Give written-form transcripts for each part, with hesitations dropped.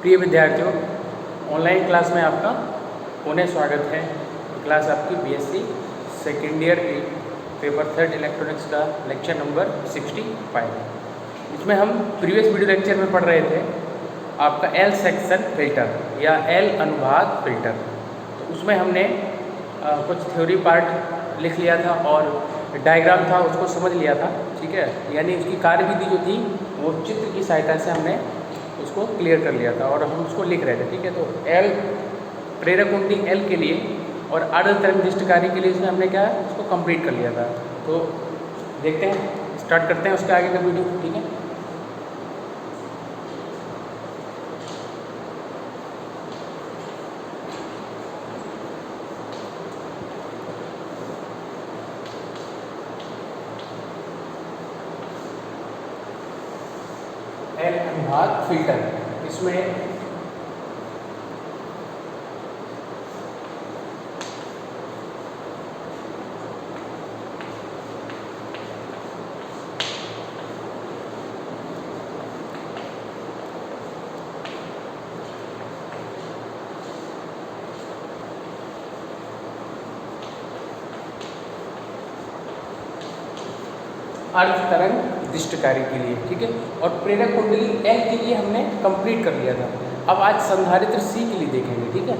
प्रिय विद्यार्थियों, online class में आपका पुनः स्वागत है। क्लास आपकी बीएससी सेकेंड ईयर की पेपर 3 इलेक्ट्रॉनिक्स का लेक्चर नंबर 65। इसमें हम प्रीवियस वीडियो लेक्चर में पढ़ रहे थे आपका एल सेक्शन फिल्टर या एल अनुभाग फिल्टर। तो उसमें हमने कुछ थ्योरी पार्ट लिख लिया था और डायग्राम था उसको समझ लिया था, ठीक है। यानी उसकी कार्यविधि जो थी वो चित्र की सहायता से हमने उसको क्लियर कर लिया था और हम उसको लिख रहे थे, ठीक है। तो एल प्रेरक कुंडली एल के लिए और अर्ध तरंग दृष्टिकारी के लिए इसमें हमने क्या है उसको कंप्लीट कर लिया था। तो देखते हैं, स्टार्ट करते हैं उसके आगे का वीडियो, ठीक है। एल अनुभाग फिल्टर, इसमें अर्ध तरंग दृष्टिकारी के लिए, ठीक है, और प्रेरक कुंडली एल के लिए हमने कंप्लीट कर लिया था। अब आज संधारित्र सी के लिए देखेंगे, ठीक है।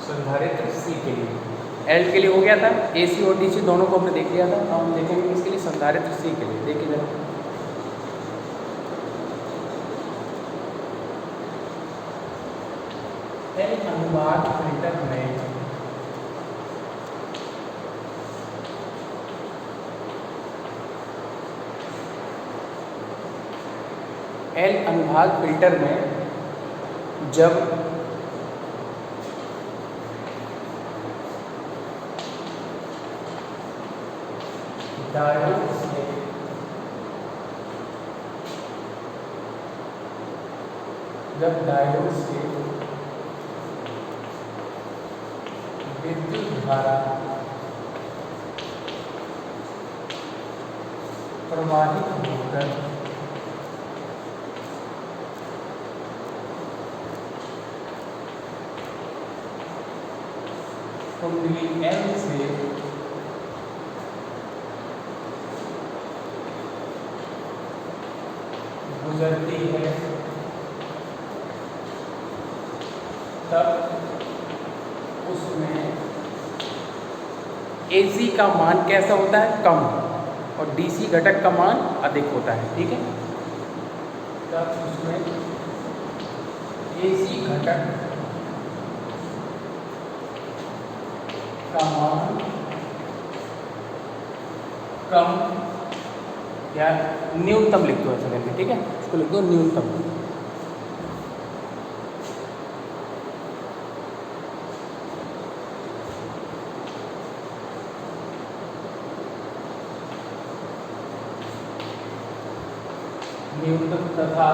संधारित्र सी के लिए, एल के लिए हो गया था, एसी और डीसी दोनों को हमने देख लिया था। अब हम देखेंगे इसके लिए संधारित्र सी के लिए। देखिए जरा, एल अनुभाग फिल्टर में एल अनुभाग फिल्टर में जब डायोड से विद्युत धारा प्रवाहित होकर कुंडली एल से गुजरती है, तब उसमें AC का मान कैसा होता है, कम, और DC घटक का मान अधिक होता है, ठीक है। तब उसमें AC घटक का मान कम या न्यूनतम लिख दो ऐसा करके, ठीक है। इसको लिख दो न्यूनतम। न्यूनतम तथा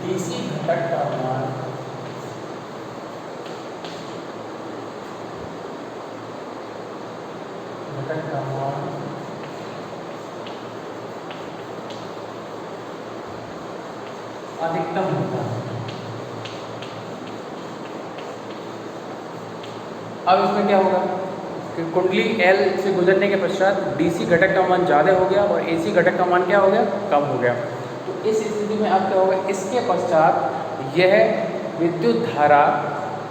DC घटक का मान अधिकतम होता है। अब इसमें क्या होगा कि कुंडली एल से गुजरने के पश्चात DC घटक का मान ज़्यादा हो गया और AC घटक का मान क्या हो गया, कम हो गया। तो इस स्थिति में अब क्या होगा, इसके पश्चात यह विद्युत धारा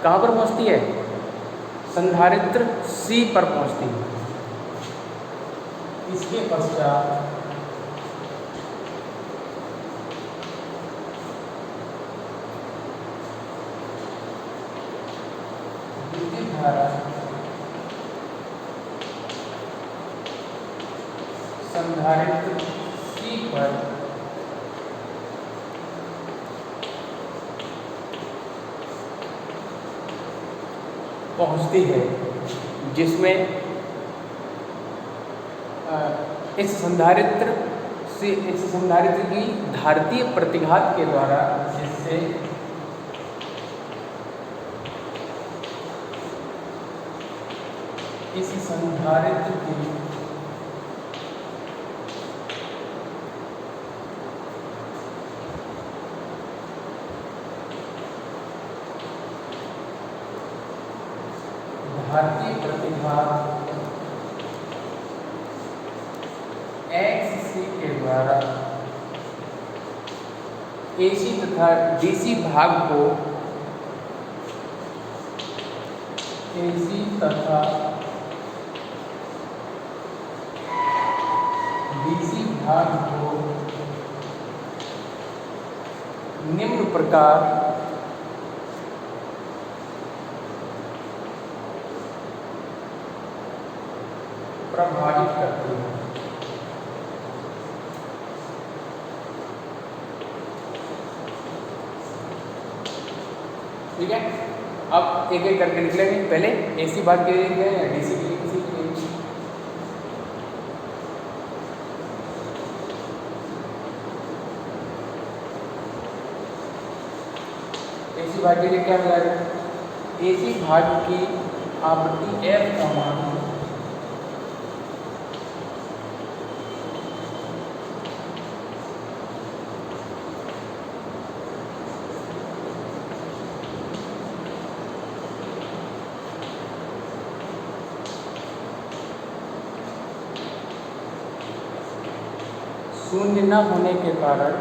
कहाँ पर पहुँचती है, संधारित्र सी पर पहुँचती है। इसके पश्चात विद्युत धारा संधारित्र सी पर पहुंचती है, जिसमें इस संधारित्र इस संधारित्र की धारतीय प्रतिघात के द्वारा, जिससे इस संधारित्र की धारतीय प्रतिघात XC के द्वारा AC तथा DC भाग को AC तथा DC भाग को निम्न प्रकार प्रभावित करती है। ठीक है, अब एक एक करके निकलेंगे। पहले AC भाग के लिए या DC के लिए, किसी के लिए? AC भाग के लिए क्या मिला है? AC भाग की आवृत्ति F का मान शून्य न होने के कारण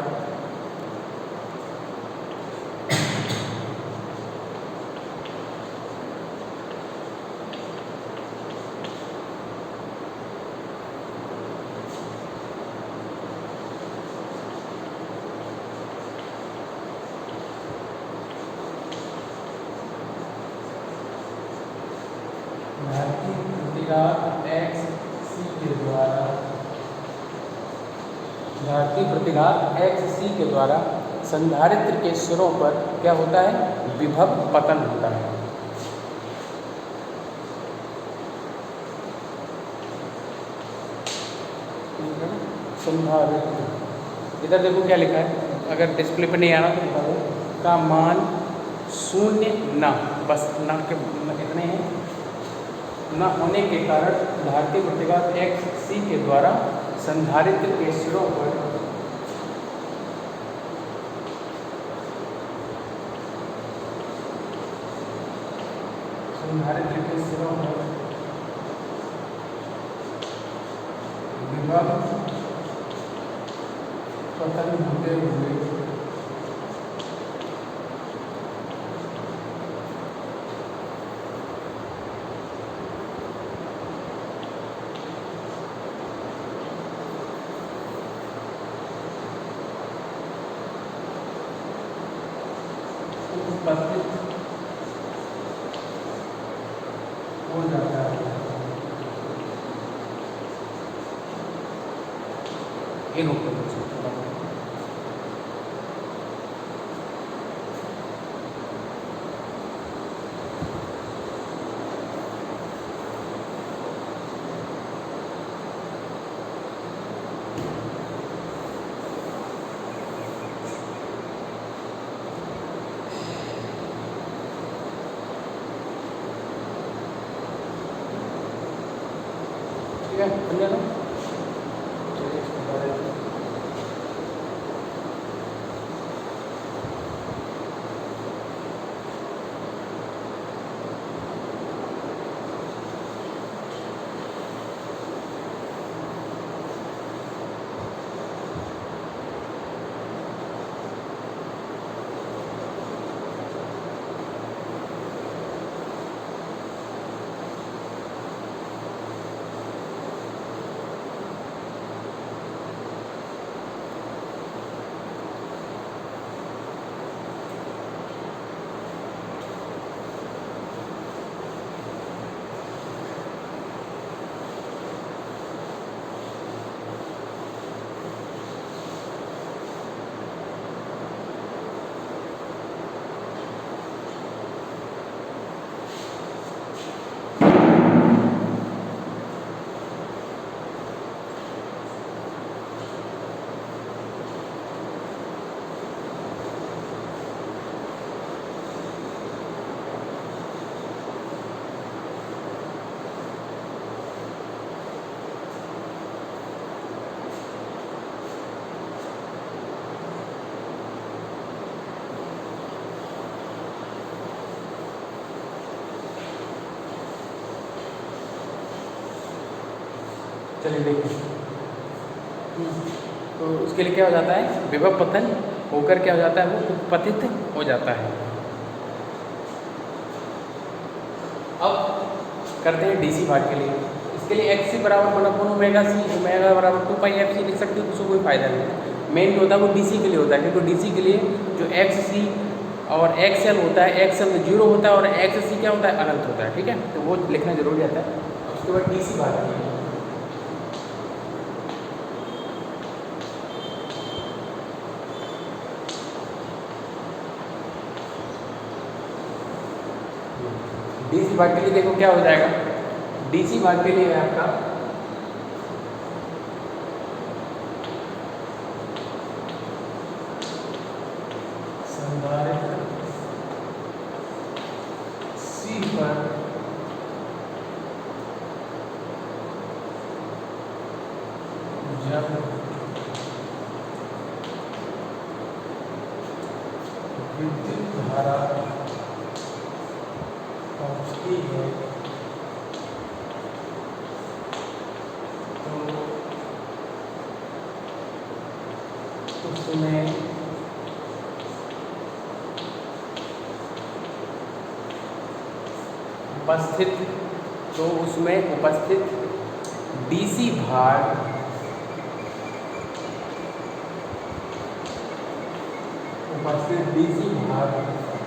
धारतीय प्रतिघात XC के द्वारा, धारतीय प्रतिघात XC के द्वारा संधारित्र के सिरों पर क्या होता है? विभव पतन होता है। संधारित्र, इधर देखो क्या लिखा है, अगर डिस्प्ले पर नहीं आ रहा तो बता दो, का मान शून्य न, बस न के इतने हैं, न होने के कारण धारतीय प्रतिघात XC के द्वारा संधारित्र के सिरों पर विभव पतन होते हुए उपस्थित हो जाता है। ये नोट कर सकते हैं। ठीक है, समझे ना? चलिए देखिए। तो उसके लिए क्या हो जाता है, विभव पतन होकर क्या हो जाता है, वो उत्पतित हो जाता है। अब करते हैं डीसी भाग के लिए। इसके लिए एक्स सी बराबर one upon omega C, omega बराबर 2 पाई एफ सी लिख सकते हो, उसको कोई फायदा नहीं। मेन जो होता है वो डीसी के लिए होता है, क्योंकि डीसी के लिए जो एक्स सी और एक्स एल होता है, एक्स एल जीरो होता है और एक्स सी क्या होता है, अनंत होता है। ठीक है, तो वो लिखना जरूरी आता है। उसके बाद डीसी भाग के लिए डीसी भाग के लिए देखो क्या हो जाएगा। डीसी भाग के लिए है आपका संधारित्र सी पर जब विद्युत धारा पहुंचती है तो उसमें उपस्थित डीसी भार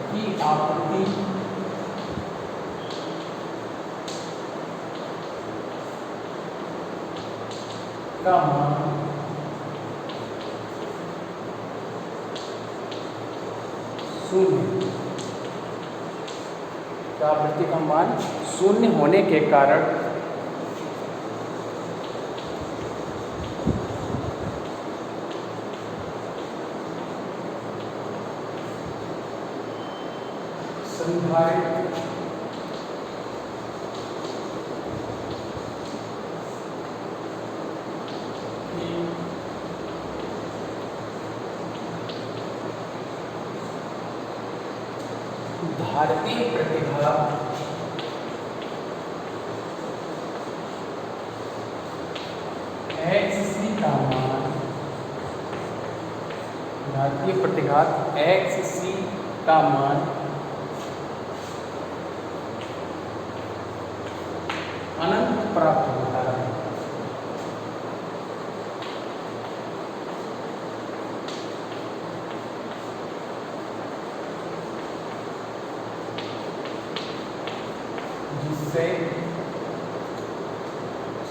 की आपूर्ति का मान शून्य का आवृत्ति का मान शून्य होने के कारण संधारित्र की धारितीय प्रतिभा XC का मान, धारितीय प्रतिघात XC का मान अनंत प्राप्त होता है। जिससे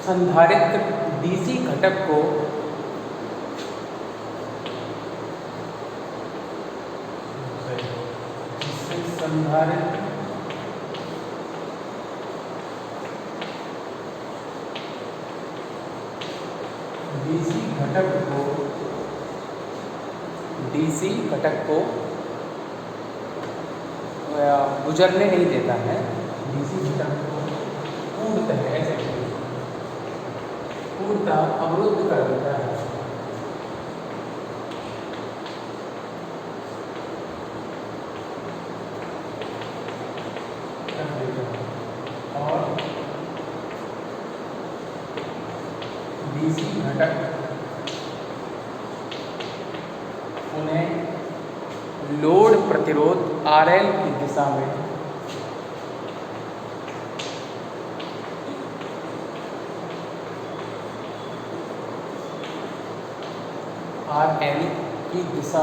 संधारित्र डीसी घटक को संधारित्र डीसी घटक को गुजरने नहीं देता है। डीसी घटक को पूर्णतः अवरुद्ध कर देता है। और डीसी घटक उन्हें लोड प्रतिरोध RL की दिशा में RL की दिशा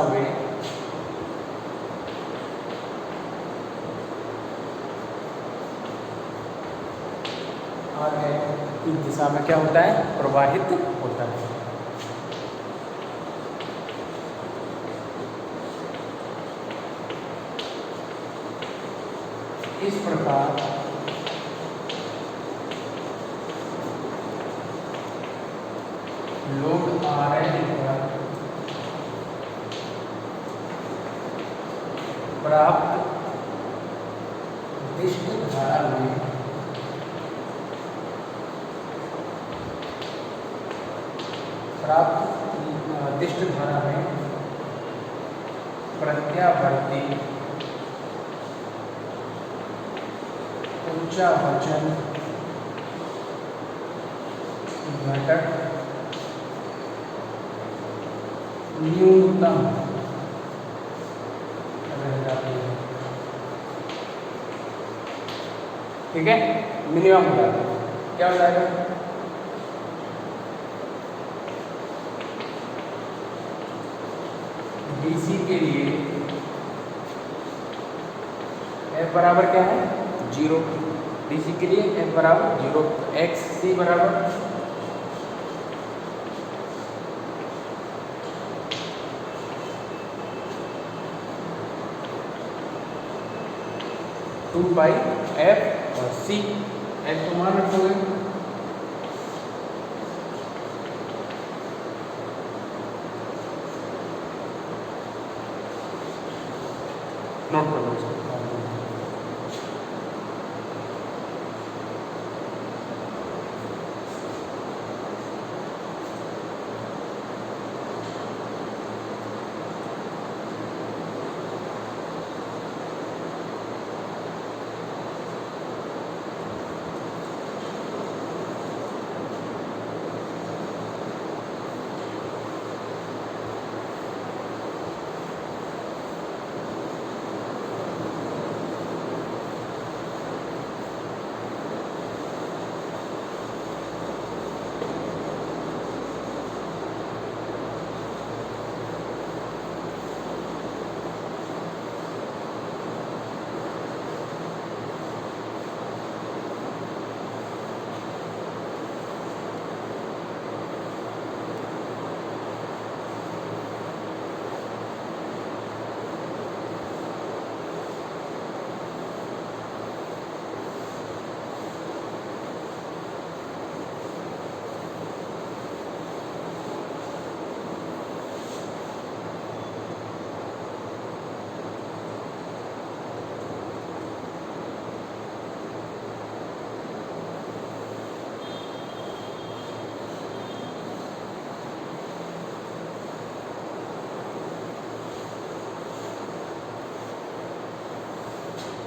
में क्या होता है, प्रवाहित होता है। इस प्रकार लोड RL पर प्राप्त दिष्ट धारा में प्रत्यावर्ती ऊर्जा वचन घटक न्यूनतम रह जाती है, ठीक है, मिनिमम हो जाता है। क्या हो जाएगा? डीसी के लिए एफ बराबर क्या है? 0। डीसी के लिए एफ बराबर 0, एक्स सी बराबर 2πf और सी एफ तो मान रखोगे, नोट कर लो इसको।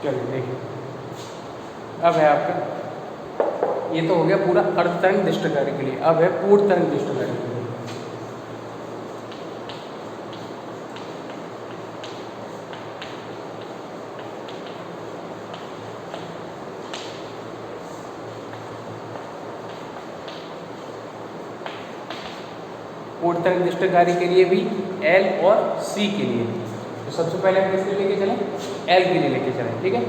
चलिए देखिए, अब है आपका, ये तो हो गया पूरा अर्ध तरंग दृष्ट कार्य के लिए। अब है पूर्ण तरंग दृष्ट कार्य के लिए। पूर्ण तरंग दृष्ट कार्य के लिए भी एल और सी के लिए, तो सबसे पहले हम किसके लेके चलें? एल के लिए लेके चलें, ठीक है।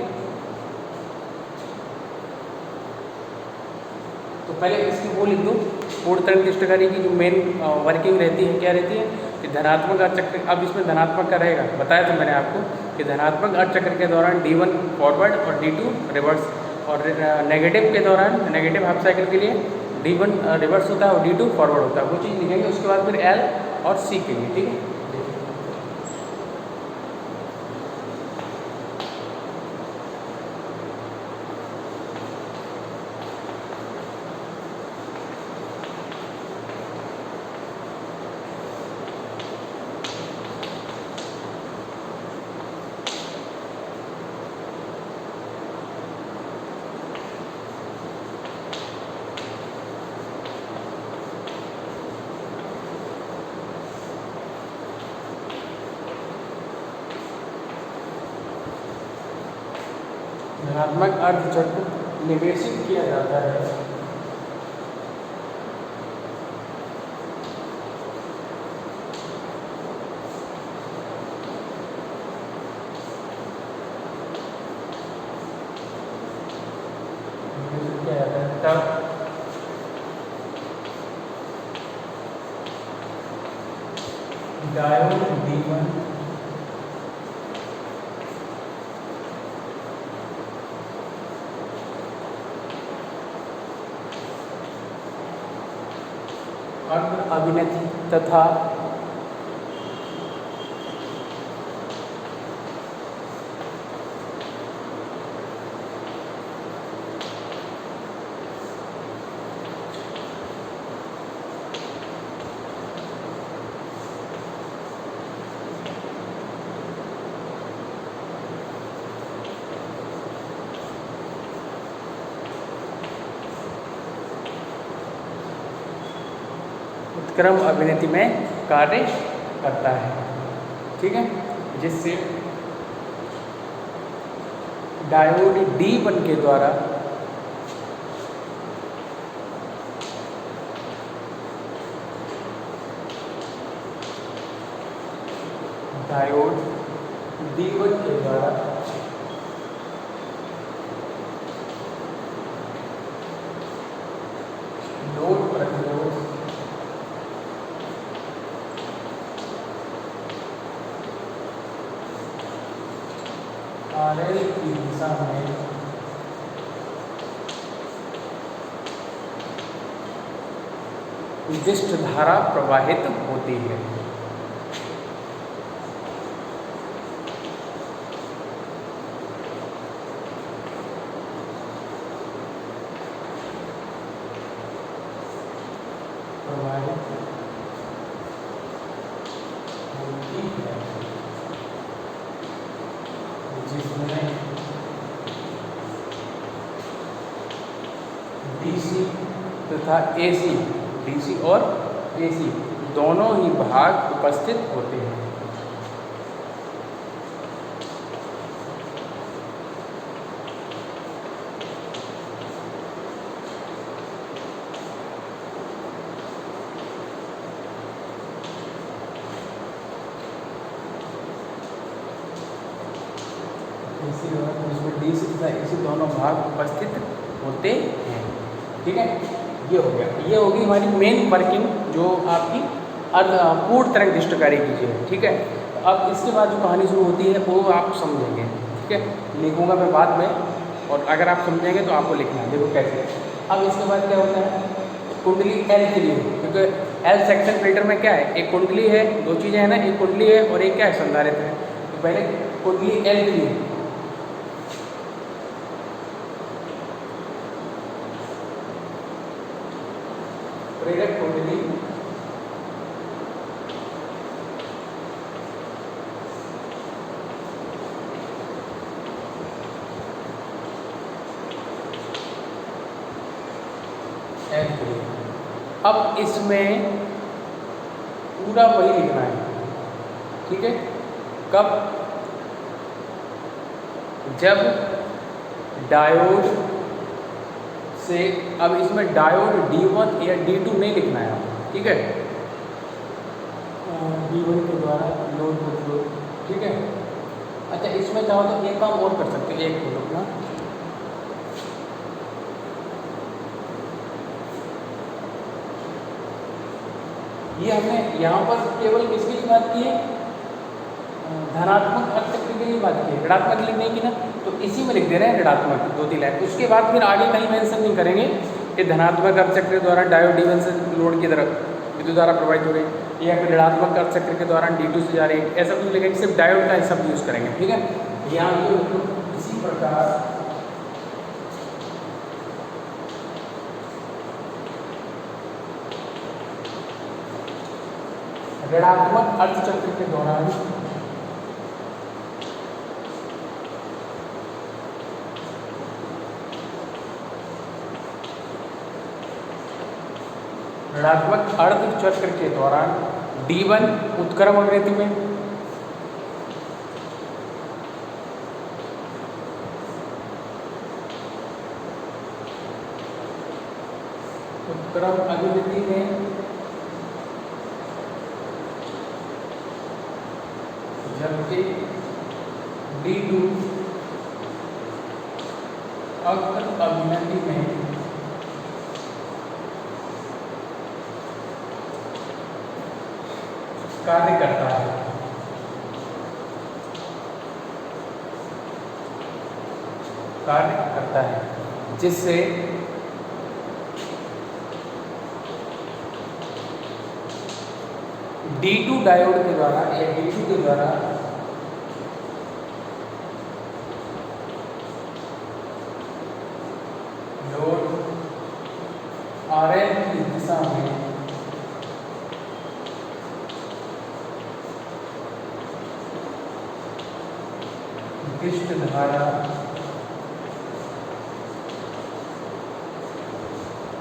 तो पहले इसकी वो लिख दो, पूर्ण तरंग दृष्टकारी की जो मेन वर्किंग रहती है, क्या रहती है कि धनात्मक अर्ध चक्र, अब इसमें धनात्मक का रहेगा, बताया था मैंने आपको कि धनात्मक अर्ध चक्र के दौरान D1 फॉरवर्ड और D2 रिवर्स, और नेगेटिव के दौरान, नेगेटिव हाफ साइकिल के लिए D1 रिवर्स होता है और D2 फॉरवर्ड होता है, वो चीज़ लिखेंगे। उसके बाद फिर L और C के लिए, ठीक है। धनात्मक अर्धचक्र निवेशित किया जाता है तब डायोड D1 अर्ध अभिनति तथा उत्क्रम अभिनेति में कार्य करता है। ठीक है, जिससे डायोड D1 के द्वारा डायोड D1 के द्वारा लोड प्रतिरोध RL की दिशा में विशिष्ट धारा प्रवाहित होती है। जिसमें DC तथा AC, DC और AC दोनों ही भाग उपस्थित होते हैं। इसमें DC तथा AC दोनों भाग उपस्थित होते हैं। ठीक है, ये हो गया, ये होगी हमारी मेन वर्किंग जो आपकी पूर्ण तरंग दृष्टिकारी की है। ठीक है, अब इसके बाद जो कहानी शुरू होती है वो आप समझेंगे। ठीक है, लिखूंगा मैं बाद में, और अगर आप समझेंगे तो आपको लिखना है। देखो कैसे। अब इसके बाद क्या होता है, कुंडली L के लिए, क्योंकि L सेक्शन फिल्टर में क्या है, एक कुंडली है, दो चीज़ें हैं ना, एक कुंडली है और एक क्या है, संधारित्र है। तो पहले कुंडली L के लिए प्रेरक कुंडली L के लिए। अब इसमें पूरा वही लिखना है। ठीक है, कब, जब डायोड से, अब इसमें डायोड D1 या D2 नहीं लिखना है आपको। ठीक है, D1 के द्वारा लोड प्रतिरोध। ठीक है, अच्छा इसमें चाहो तो एक काम और कर सकते हैं, एक मिनट ना, ये हमने यहाँ पर केवल किसके लिए बात की है, धनात्मक अर्थ चक्र के लिए बात की है, ऋणात्मक लिखने की ना, तो इसी में लिख दे रहे हैं ऋणात्मक 2-3 लाइन। उसके बाद फिर आगे कहीं मेंशन नहीं करेंगे कि धनात्मक अर्थ चक्र के द्वारा डायोड D1 से लोड की तरफ विद्युत धारा प्रवाहित हो रही है, या फिर ऋणात्मक अर्थ चक्र के दौरान D2 से जा रही है, ऐसा कुछ लिखेंगे, सिर्फ डायोड का शब्द यूज़ करेंगे। ठीक है, यहाँ इसी प्रकार ऋणात्मक अर्थ चक्र के दौरान ऋणात्मक अर्ध चक्र के दौरान D1 उत्क्रम अभिनेति में, उत्क्रम अभिनेति में जबकि D2 अक्र अभिनेति में कार्य करता है। कार्य करता है, जिससे D2 डायोड के द्वारा या D2 के द्वारा लोड RL की दिशा में विशिष्ट धारा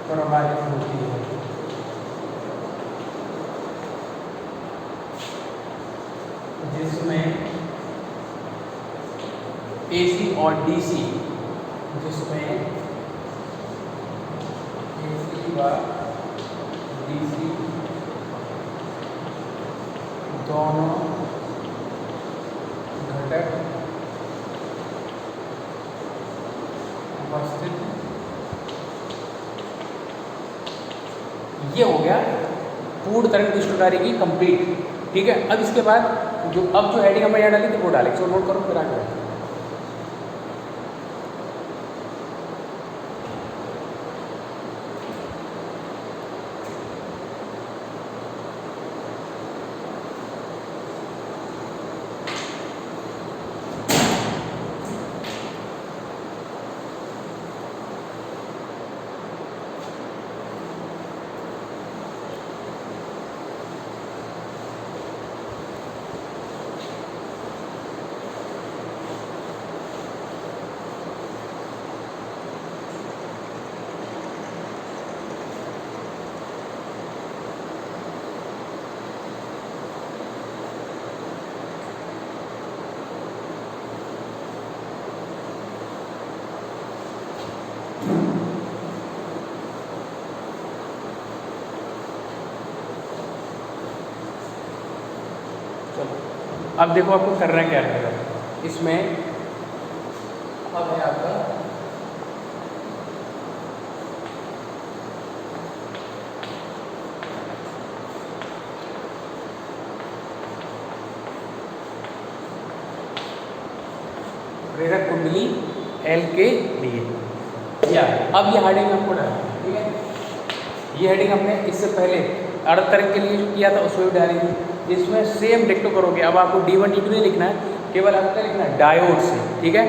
प्रवाहित होती है। जिसमें AC और DC, जिसमें AC व DC दोनों घटक उपस्थित। ये हो गया पूर्ण तरंग दृष्टिकारी की कंप्लीट। ठीक है, अब इसके बाद अब जो हेडिंग हमें यहाँ डाली थी वो डालें, इसको नोट करो फिर आगे। अब देखो आपको करना क्या रहेगा इसमें। अब है आपका प्रेरक कुंडली L के लिए। या अब ये हेडिंग आपको डालना है। ठीक है, ये हेडिंग हमने इससे पहले अर्ध तरंग के लिए जो किया था उसमें भी डाली थी। इसमें सेम डिक्टो करोगे। अब आपको D1 D2 नहीं लिखना है, केवल आपको लिखना है डायोड से। ठीक है,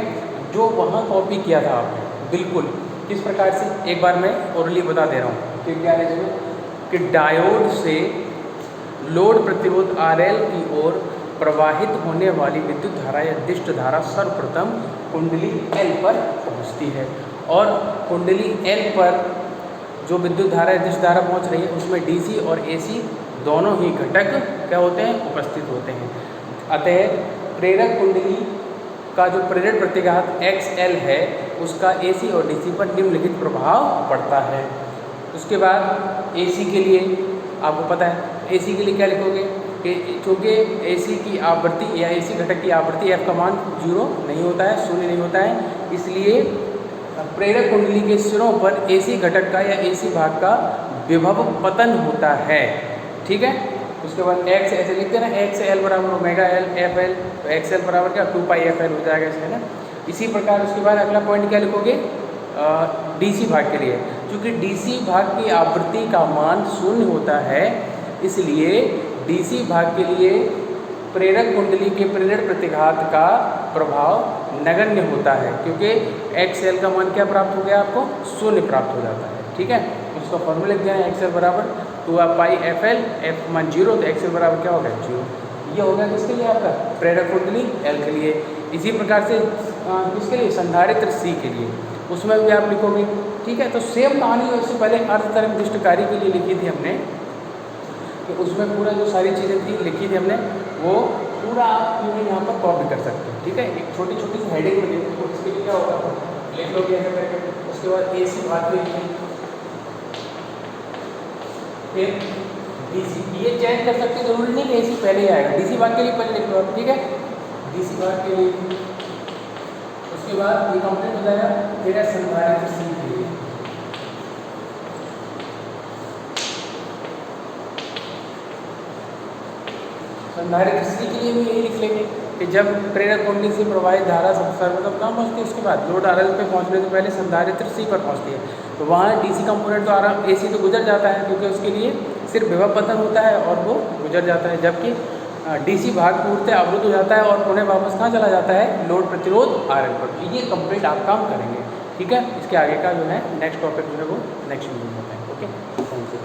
जो वहाँ कॉपी किया था आपने बिल्कुल किस प्रकार से, एक बार मैं ओरली बता दे रहा हूँ कि क्या है इसमें कि डायोड से लोड प्रतिरोध RL की ओर प्रवाहित होने वाली विद्युत धारा या दिष्ट धारा सर्वप्रथम कुंडली L पर पहुँचती है, और कुंडली L पर जो विद्युत धारा या दिष्ट धारा पहुँच रही है उसमें DC और AC दोनों ही घटक क्या होते हैं, उपस्थित होते हैं। अतः प्रेरक कुंडली का जो प्रेरित प्रतिघात XL है उसका AC और DC पर निम्नलिखित प्रभाव पड़ता है। उसके बाद AC के लिए आपको पता है, AC के लिए क्या लिखोगे कि चूँकि AC की आवृत्ति या AC घटक की आवृत्ति F का मान 0 नहीं होता है, शून्य नहीं होता है, इसलिए प्रेरक कुंडली के सिरों पर AC घटक का या AC भाग का विभव पतन होता है। ठीक है, उसके बाद x ऐसे लिखते हैं ना, XL बराबर ओमेगा L FL, तो XL बराबर क्या 2πFL हो जाएगा इसमें ना। इसी प्रकार उसके बाद अगला पॉइंट क्या लिखोगे DC भाग के लिए, क्योंकि DC भाग की आवृत्ति का मान 0 होता है, इसलिए DC भाग के लिए प्रेरक कुंडली के प्रेरण प्रतिघात का प्रभाव नगण्य होता है, क्योंकि XL का मान क्या प्राप्त हो गया आपको 0 प्राप्त हो जाता है। ठीक है, उसका फॉर्मूला लिख दिया है XL बराबर 2πFL, F मान 0 तो XL बराबर क्या होगा 0। ये हो गया किसके लिए आपका प्रेरक कुंडली L के लिए। इसी प्रकार से किसके लिए संधारित्र C के लिए, उसमें भी आप लिखोगे। ठीक है, तो सेम कहानी उससे पहले अर्ध तरंग दृष्टिकारी के लिए लिखी थी हमने, कि उसमें पूरा जो सारी चीज़ें थी लिखी थी हमने, वो पूरा आप यहाँ पर कॉपी कर सकते हैं। ठीक है, एक छोटी छोटी सी हेडिंग में देखो तो इसके लिए क्या होगा लिख लोगे ऐसा करके। उसके बाद AC भाग के लिए, फिर DC, ये चेंज कर सकते, जरूरी नहीं कि AC पहले ही आएगा, DC भाग के लिए पहले लिख लो आप। ठीक है, DC भाग के लिए, उसके बाद ये कंप्लीट हो जाएगा, फिर है संधारित्र C के लिए। संधारित्र C के लिए भी यही लिख लेंगे कि जब प्रेरक कुंडली से प्रवाहित धारा सर्वप्रथम कहाँ पहुँचती है, उसके बाद लोड RL पे पहुँचने से पहले संधारित्र C पर पहुँचती है, तो वहाँ DC कंपोनेंट तो AC तो गुजर जाता है, क्योंकि उसके लिए सिर्फ विभव पतन होता है और वो गुजर जाता है, जबकि DC भाग पूर्णतः अवरुद्ध हो जाता है और पुनः वापस कहाँ चला जाता है, लोड प्रतिरोध RL पर। ये कंप्लीट आप काम करेंगे। ठीक है, इसके आगे का जो है नेक्स्ट टॉपिक जो है वो नेक्स्ट वीडियो में बताएंगे। Okay, thank you.